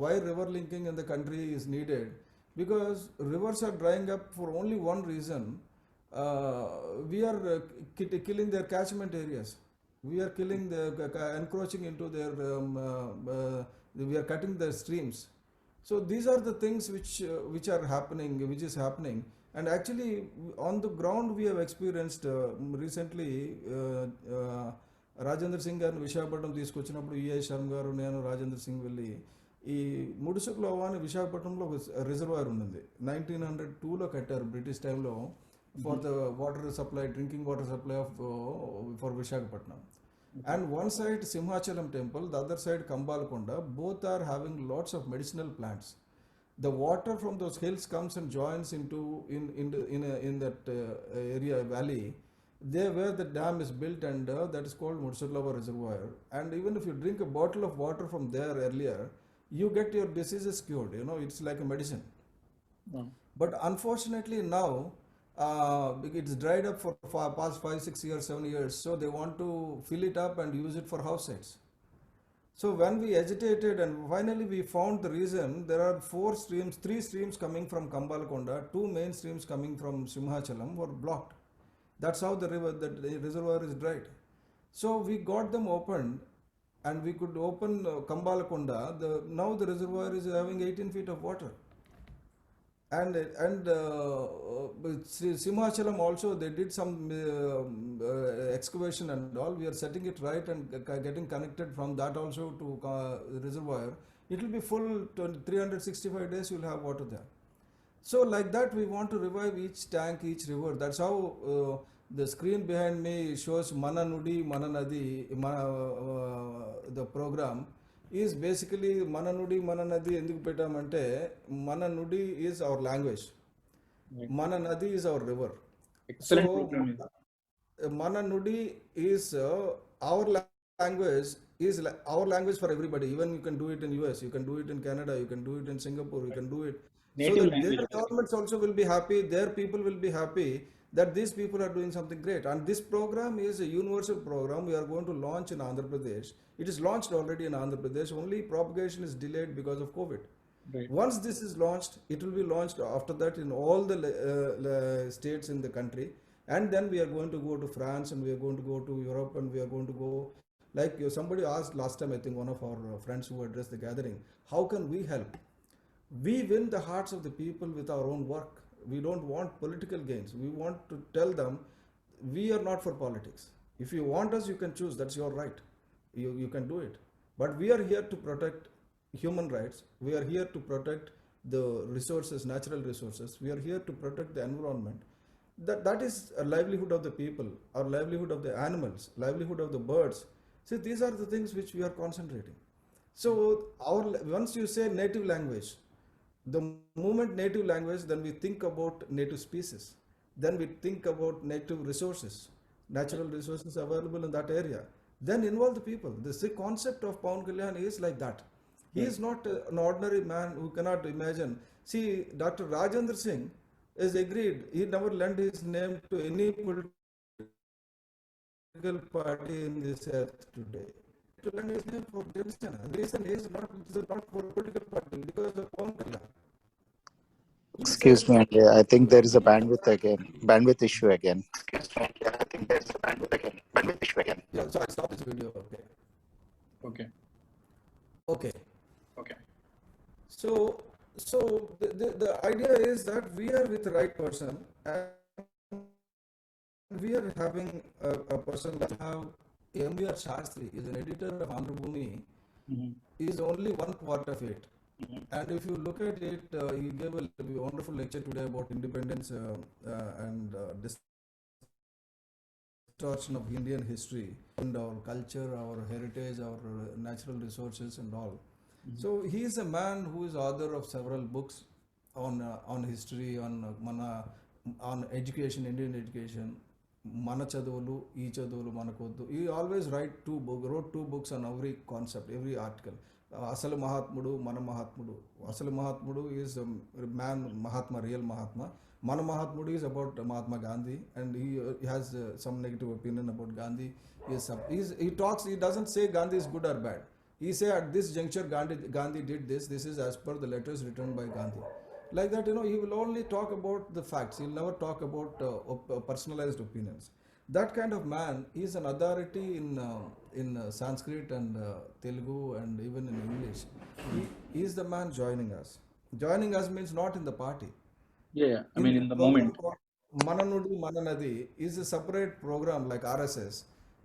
why river linking in the country is needed, because rivers are drying up for only one reason. We are killing their catchment areas. We are killing encroaching into their, we are cutting their streams. So these are the things which are happening, which is happening. And actually, on the ground, we have experienced recently. Rajendra Singh గారిని విశాఖపట్నం తీసుకొచ్చినప్పుడు EI Sharma గారు నేను రాజేంద్ర సింగ్ వెళ్ళి ఈ ముడుసుకులోవా అని విశాఖపట్నంలో ఒక reservoir ఉంది. 1902లో కట్టారు బ్రిటిష్ టైంలో for the water supply, drinking water supply of for Visakhapatnam. And one side Simhachalam temple, the other side Kambalkonda, both are having lots of medicinal plants. The water from those hills comes and joins into in that area valley. There where the dam is built, and that is called Mursalava Reservoir. And even if you drink a bottle of water from there earlier, you get your diseases cured. You know, it's like a medicine. But unfortunately now, it's dried up for past 5, 6 years, 7 years. So they want to fill it up and use it for house sites. So when we agitated and finally we found the reason, there are 3 streams coming from Kambalkonda, 2 main streams coming from Simhachalam were blocked. That's how the reservoir is dried. So we got them opened, and we could open Kambalkonda. Now the reservoir is having 18 feet of water. And Simhachalam also, they did some excavation and all. We are setting it right and getting connected from that also to the reservoir. It will be full 365 days. You will have water there. So like that, we want to revive each tank, each river. That's how the screen behind me shows Mana Nudi, Mana Nadi. The program is basically Mana Nudi, Mana Nadi. Enduku pettamante Mana Nudi is our language. Mana Nadi is our river. Excellent So program. Mana Nudi is our language. Is our language for everybody. Even you can do it in US, you can do it in Canada, you can do it in Singapore, you can do it. Native So that language. their governments also will be happy, their people will be happy that these people are doing something great. And this program is a universal program. We are going to launch in Andhra Pradesh. It is launched already in Andhra Pradesh. Only propagation is delayed because of COVID. Right. Once this is launched, it will be launched after that in all the states in the country. And then we are going to go to France, and we are going to go to Europe, and we are going to go. Like somebody asked last time, I think one of our friends who addressed the gathering, how can we help? We win the hearts of the people with our own work. We don't want political gains. We want to tell them we are not for politics. If you want us, you can choose. That's your right. You can do it. But we are here to protect human rights. We are here to protect the resources, natural resources. We are here to protect the environment. That is a livelihood of the people, our livelihood of the animals, livelihood of the birds. See, these are the things which we are concentrating. So once you say native language, the moment native language, then we think about native species. Then we think about native resources, natural resources available in that area. Then involve the people. The concept of Pawan Kalyan is like that. He is not an ordinary man who cannot imagine. See, Dr. Rajendra Singh is agreed. He never lent his name to any political party in this earth today. To lend his name for Janasena. The reason is not for a political party, because of Pawan Kalyan. Excuse me, Andy. I think there is a bandwidth issue again. Yeah, so I stop this video. Okay. So the idea is that we are with the right person, and we are having a person like M.V.R. Shastri is an editor of Andhra Bhumi. Is only one part of it. And if you look at it, he gave a wonderful lecture today about independence and distortion of Indian history and our culture, our heritage, our natural resources and all. So he is a man who is author of several books on history, on education, Indian education, Mana Chaduvulu, E Chaduvulu Manakoddu. He always wrote 2 books on every concept, every article. Asalu Mahatmudu, Mana Mahatmudu. Asalu Mahatmudu is a man, Mahatma, real Mahatma. Mana Mahatmudu is about Mahatma Gandhi, and he has some negative opinion about Gandhi. He doesn't say Gandhi is good or bad. He say at this juncture Gandhi did this. This is as per the letters written by Gandhi. Like that, he will only talk about the facts. He'll never talk about personalized opinions. That kind of man is an authority in Sanskrit and Telugu and even in English. He is the man joining us. Joining us means not in the party. Yeah. I mean, in the program moment. called Mananudi Mananadi is a separate program like RSS.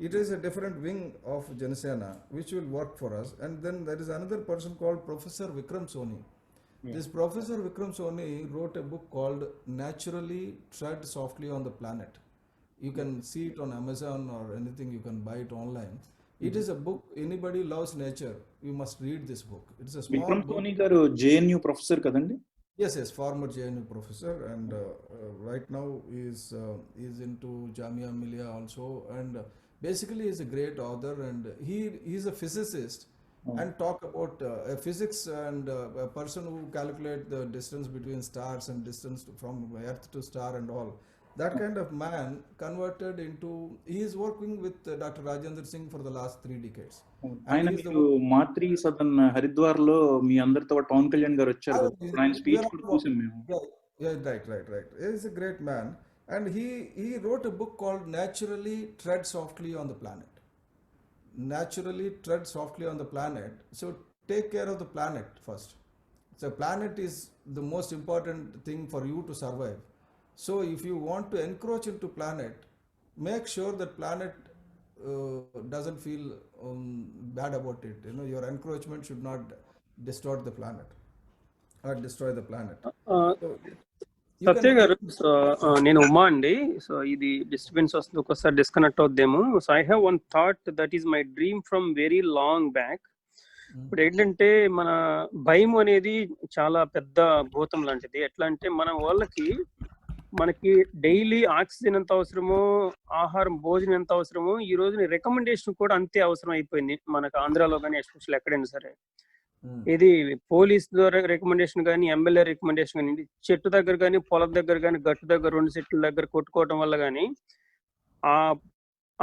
It is a different wing of Janasena which will work for us. And then there is another person called Professor Vikram Soni. Yeah. This Professor Vikram Soni wrote a book called Naturally Tread Softly on the Planet. You can see it on Amazon or anything, you can buy it online. It is a book, anybody loves nature, you must read this book. It's a small Vikram book. Soni garu JNU professor kadandi. Yes, former JNU professor, and right now is into Jamia Millia also, and basically is a great author, and he's a physicist, and talk about physics and a person who calculate the distance between stars and distance from Earth to star and all. That kind of man converted into, he is working with Dr. Rajendra Singh for the last 3 decades. ఆయన మీరు మాతృ సదన్ హరిద్వార్ లో మీ అందరితో పవన్ కళ్యాణ్ గారు వచ్చారు కదా, ఇప్పుడు ఆయన స్పీచ్ కూడా చూసాం మేము. Right. He is a great man, and he wrote a book called Naturally Tread Softly on the Planet. Naturally tread softly on the planet. So take care of the planet first. So planet is the most important thing for you to survive. So if you want to encroach into planet, make sure that planet doesn't feel bad about it. Your encroachment should not distort the planet or destroy the planet. So, సత్య గారు, so నేను ఉమా అండి. So ఇది disturbance వస్తుంది, ఒకసారి disconnect అవుద్దేమో. So I have one thought that is my dream from very long back. ఇప్పుడు ఏంటంటే మన భయం అనేది చాలా పెద్ద భూతం లాంటిది. ఎట్లా అంటే మన వాళ్ళకి మనకి డైలీ ఆక్సిజన్ ఎంత అవసరమో, ఆహారం భోజనం ఎంత అవసరమో, ఈ రోజున రికమెండేషన్ కూడా అంతే అవసరం అయిపోయింది మనకు ఆంధ్రాలో కానీ ఎస్పెషల్ ఎక్కడైనా సరే. ఇది పోలీస్ ద్వారా రికమెండేషన్ కానీ, ఎమ్మెల్యే రికమెండేషన్ కానీ, చెట్టు దగ్గర కానీ, పొలం దగ్గర కానీ, గట్టు దగ్గర 2 చెట్ల దగ్గర కొట్టుకోవడం వల్ల కానీ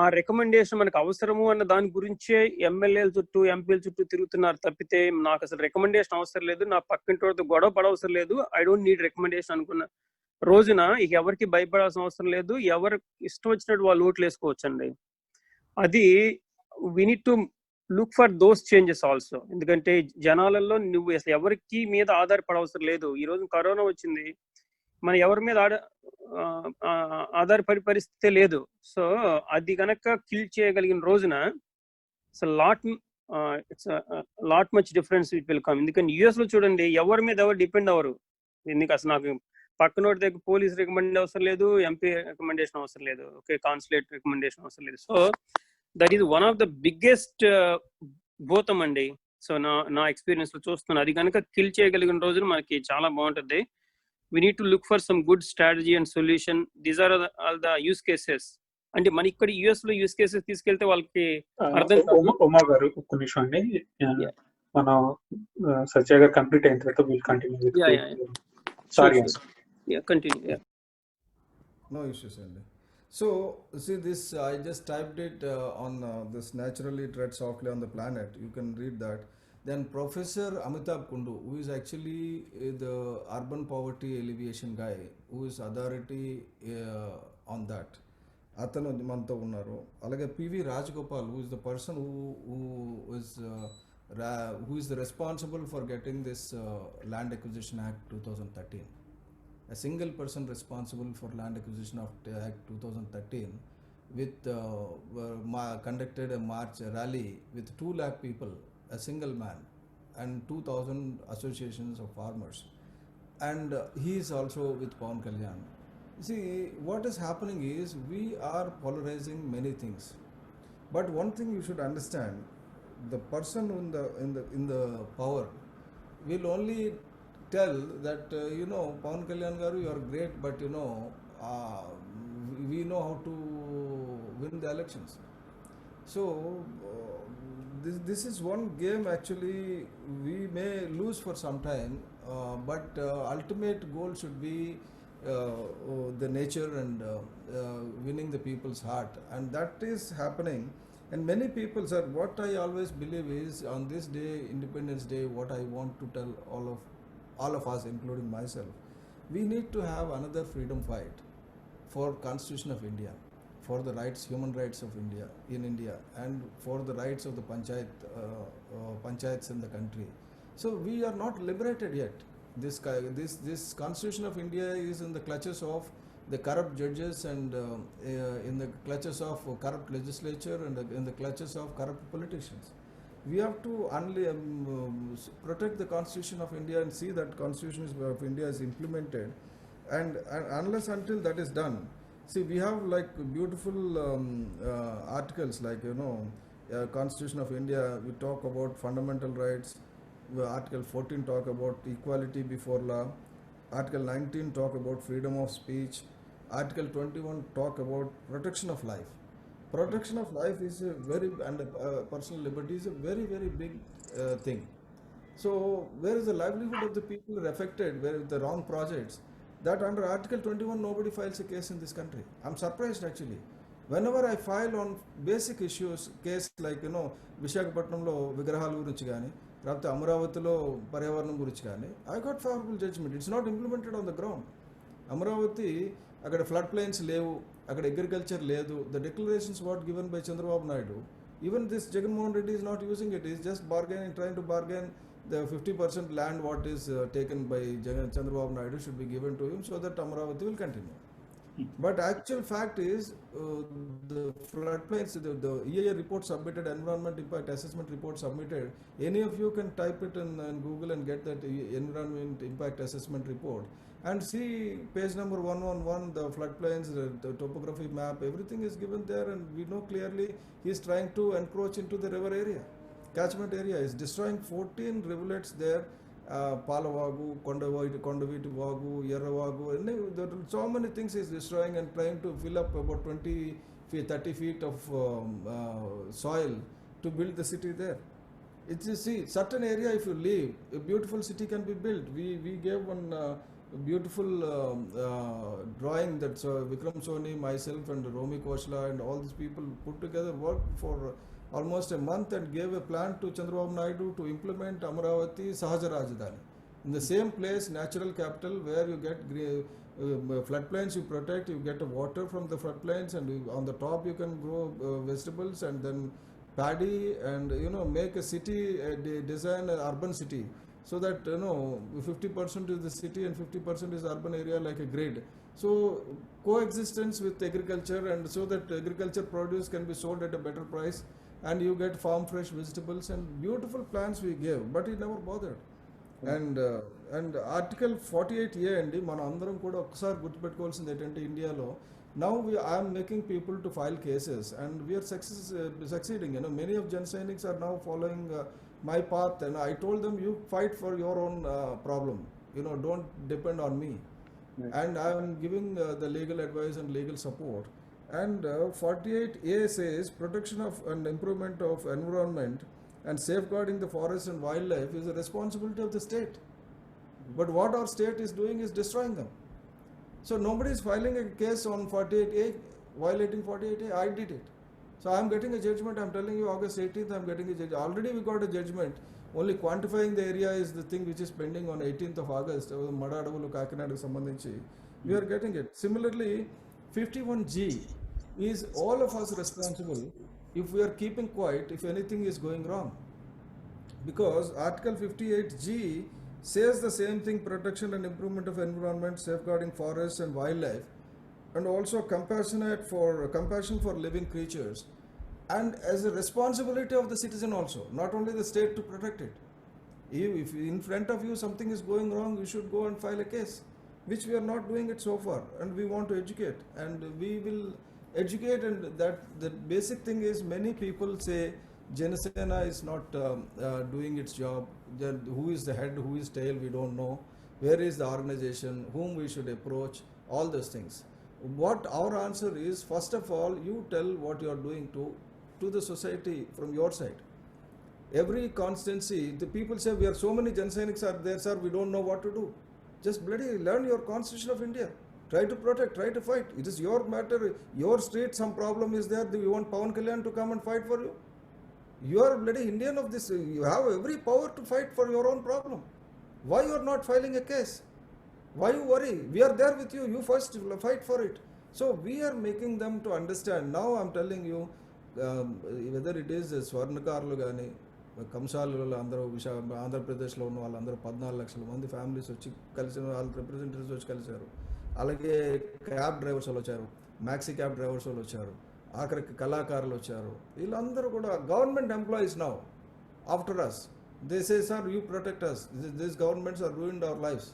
ఆ రికమెండేషన్ మనకు అవసరము అన్న దాని గురించే ఎమ్మెల్యేల చుట్టూ, ఎంపీల చుట్టూ తిరుగుతున్నారు తప్పితే నాకు అసలు రికమెండేషన్ అవసరం లేదు, నా పక్కింటి వాడితో గొడవ పడవసరం లేదు, ఐ డోంట్ నీడ్ రికమెండేషన్ అనుకున్న రోజున ఇక ఎవరికి భయపడాల్సిన అవసరం లేదు, ఎవరు ఇష్టం వచ్చినట్టు వాళ్ళు ఓట్లు వేసుకోవచ్చండి. అది we need to look for those changes also. ఎందుకంటే జనాలలో నువ్వు అసలు ఎవరికి మీద ఆధారపడవసరం లేదు. ఈ రోజు కరోనా వచ్చింది, మన ఎవరి మీద ఆధారపడే పరిస్థితి లేదు. సో అది కనుక కిల్ చేయగలిగిన రోజున lot much difference it will come. ఎందుకంటే యుఎస్ లో చూడండి, ఎవరి మీద ఎవరు డిపెండ్ అవ్వరు. ఎందుకు అసలు నాకు పక్కనోడి దగ్గర పోలీస్ రికమెండేషన్ అవసరం లేదు, ఎంపీ రికమెండేషన్ అవసరం లేదు, ఓకే, కాన్సులేట్ రికమెండేషన్ అవసరం లేదు. So that is one of the biggest భూతం అండి. సో నా ఎక్స్పీరియన్స్ లో చూస్తున్నాను. అది కనుక కిల్ చేయగలిగిన రోజున మనకి చాలా బాగుంటుంది. we need to look for some good strategy and solution. These are all the use cases. అంటే మన ఇక్కడ యుఎస్ లో యూస్ కేసెస్ తీసుకెళ్తే వాళ్ళకి అర్థం కాదు. ఉమా గారు ఒక్క నిమిషం అండి, మనం సత్య గారు కంప్లీట్ అయిన తర్వాత will continue. Sorry, continue. No issues, Andy. So see this, I just typed it on this Naturally Tread Softly on the Planet. You can read that. Then Professor Amitabh Kundu, who is actually the urban poverty alleviation guy, who is authority on that. అతను మనతో ఉన్నారు. అలాగే PV Rajagopal, who is the person who is the responsible for getting this Land Acquisition Act 2013. A single person responsible for Land Acquisition Act 2013 with conducted a march, a rally with 2 lakh people, a single man, and 2,000 associations of farmers, and he is also with Pawan Kalyan. See, what is happening is we are polarizing many things, but one thing you should understand: the person in the power will only tell that Pawan Kalyan garu, you are great, but we know how to win the elections. So this is one game actually we may lose for some time, but ultimate goal should be the nature and winning the people's heart, and that is happening And many people, sir, what I always believe is on this day, Independence Day, what I want to tell all of us, including myself, we need to have another freedom fight for Constitution of India, for the rights, human rights of India in India, and for the rights of the panchayats in the country. So we are not liberated yet. This Constitution of India is in the clutches of the corrupt judges and in the clutches of corrupt legislature and in the clutches of corrupt politicians. We have to protect the Constitution of India and see that Constitution of India is implemented, and unless until that is done, see, we have like beautiful articles like Constitution of India. We talk about fundamental rights. Article 14 talk about equality before law. Article 19 talk about freedom of speech. Article 21 talk about protection of life. Protection of life is a very, and personal liberty is a very, very big thing. So where is the livelihood of the people are affected, where the wrong projects, that under Article 21 nobody files a case in this country. I'm surprised actually. Whenever I file on basic issues, case like విశాఖపట్నంలో విగ్రహాల గురించి కానీ లేకపోతే అమరావతిలో పర్యావరణం గురించి కానీ, I got favorable judgment. It's not implemented on the ground. Amaravati అక్కడ ఫ్లడ్ ప్లైన్స్ లేవు, అక్కడ అగ్రికల్చర్ లేదు. The declarations what given by Chandrababu Naidu, even this Jagannath Reddy is not using it. He's just bargaining, trying to bargain the 50% land what is taken by Chandrababu Naidu should be given to him so that Amaravati will continue. But actual fact is the floodplains, the EIA report submitted, environment impact assessment report submitted. Any of you can type it in Google and get that environment impact assessment report and see page number 111, the floodplains, the topography map, everything is given there, and we know clearly he is trying to encroach into the river area. Catchment area is destroying 14 rivulets there. Palavagu, Kondaviti Vagu, Yerravagu, and there are so many things is destroying and trying to fill up about 20 feet, 30 feet of soil to build the city there. It's, you see, certain area if you leave, a beautiful city can be built. We gave one beautiful drawing that Vikram Soni, myself and Romi Koshla and all these people put together, worked for almost a month and gave a plan to Chandrababu Naidu to implement Amaravati Sahaja Rajdhani. In the same place, natural capital, where you get floodplains you protect, you get water from the floodplains, and on the top you can grow vegetables and then paddy, and make a city, design an urban city, so that 50% is the city and 50% is urban area, like a grid. So coexistence with agriculture, and so that agriculture produce can be sold at a better price, and you get farm fresh vegetables, and beautiful plans we gave, but he never bothered. And Article 48A అండి, మనం అందరం కూడా ఒకసారి గుర్తుపెట్టుకోవాల్సింది ఏంటంటే ఇండియాలో now I am making people to file cases, and we are succeeding. Many of Jan Sainiks are now following my path, and I told them, you fight for your own problem, don't depend on me. Right. And I am giving the legal advice and legal support. And 48A says protection of and improvement of environment and safeguarding the forest and wildlife is a responsibility of the state. But what our state is doing is destroying them. So nobody is filing a case on 48A, violating 48A. I did it. So I am getting a judgment. I am telling you, August 18th, I am getting a judgment. Already we got a judgment. Only quantifying the area is the thing which is pending on 18th of August. Madadavulu Kakinadu Sambandhinchi. We are getting it. Similarly, 51G is all of us responsible if we are keeping quiet if anything is going wrong. Because Article 58G says the same thing: protection and improvement of environment, safeguarding forests and wildlife, and also compassion for living creatures, and as a responsibility of the citizen also, not only the state to protect it. If in front of you something is going wrong, you should go and file a case, which we are not doing it so far, and we want to educate, and we will educate. And that the basic thing is, many people say Janasena is not doing its job. Who is the head, who is tail, we don't know. Where is the organization, whom we should approach, all those things. What our answer is, first of all, you tell what you are doing to the society from your side. Every constituency, the people say, we are so many Jan Sainiks are there, sir, we don't know what to do. Just bloody learn your Constitution of India. Try to protect, try to fight. It is your matter. Your street, some problem is there. Do you want Pawan Kalyan to come and fight for you? You are bloody Indian of this. You have every power to fight for your own problem. Why you are not filing a case? Why you worry? We are there with you. You first fight for it. So we are making them to understand. Now I'm telling you, whether it is స్వర్ణకారులు కానీ కంసాలు అందరూ ఆంధ్రప్రదేశ్లో ఉన్న వాళ్ళందరూ 14 లక్షల మంది families వచ్చి కలిసిన వాళ్ళ రిప్రజెంటేటివ్స్ వచ్చి కలిశారు. అలాగే క్యాబ్ డ్రైవర్స్ వాళ్ళు వచ్చారు, మ్యాక్సీ క్యాబ్ డ్రైవర్స్ వాళ్ళు వచ్చారు, ఆఖరికి కళాకారులు వచ్చారు. వీళ్ళందరూ కూడా government employees now after us. They say sir you protect us, this governments are ruined our lifes.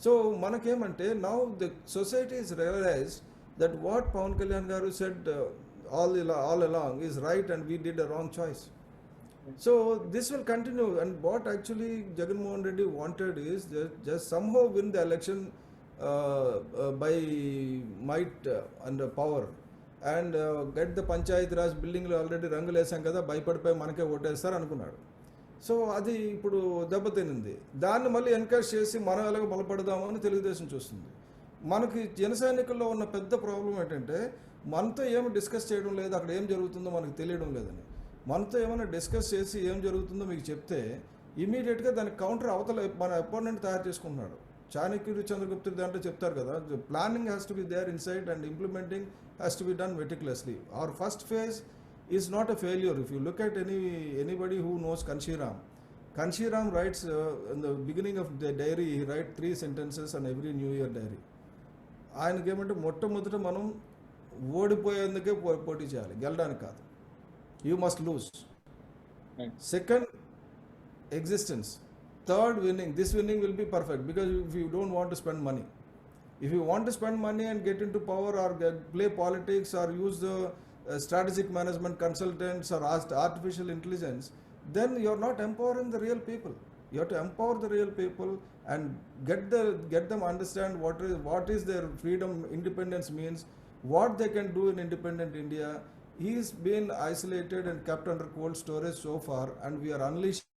So మనకేమంటే now the society is realized that what Pawan Kalyan garu said all along is right and we did a wrong choice. So this will continue, and what actually Jagan Mohan Reddy wanted is just somehow win the election by might and power, and get the Panchayat Raj building lo already రంగులు వేసాం కదా, భయపడిపోయి మనకే ఓటేస్తారు అనుకున్నాడు. So అది ఇప్పుడు దెబ్బతినింది. దాన్ని మళ్ళీ ఎన్కరేజ్ చేసి మనం ఎలాగో బలపడదామని తెలుగుదేశం చూస్తుంది. మనకి జన సైనికుల్లో ఉన్న పెద్ద ప్రాబ్లం ఏంటంటే మనతో ఏమి డిస్కస్ చేయడం లేదు, అక్కడ ఏం జరుగుతుందో మనకు తెలియడం లేదని. మనతో ఏమైనా డిస్కస్ చేసి ఏం జరుగుతుందో మీకు చెప్తే ఇమీడియట్గా దానికి కౌంటర్ అవతల మన అపోనెంట్ తయారు చేసుకుంటున్నాడు. చాణక్యుడు చంద్రగుప్తుడు దాంట్లో చెప్తారు కదా, planning has to be there inside and implementing has to be done meticulously. Our first phase is not a failure. If you look at anybody who knows Kanshiram writes in the beginning of the diary, he writes 3 sentences on every New Year diary. ఆయనకి ఏమంటే మొట్టమొదట మనం ఓడిపోయేందుకే పోటీ చేయాలి, గెలడానికి కాదు. You must lose. Second, existence. Third, winning. This winning will be perfect because if you don't want to spend money. If you want to spend money and get into power or play politics or use the strategic management consultants or artificial intelligence, then you're not empowering the real people. You have to empower the real people and get them understand what is their freedom, independence means, what they can do in independent India. He's been isolated and kept under cold storage so far, and we are unleashing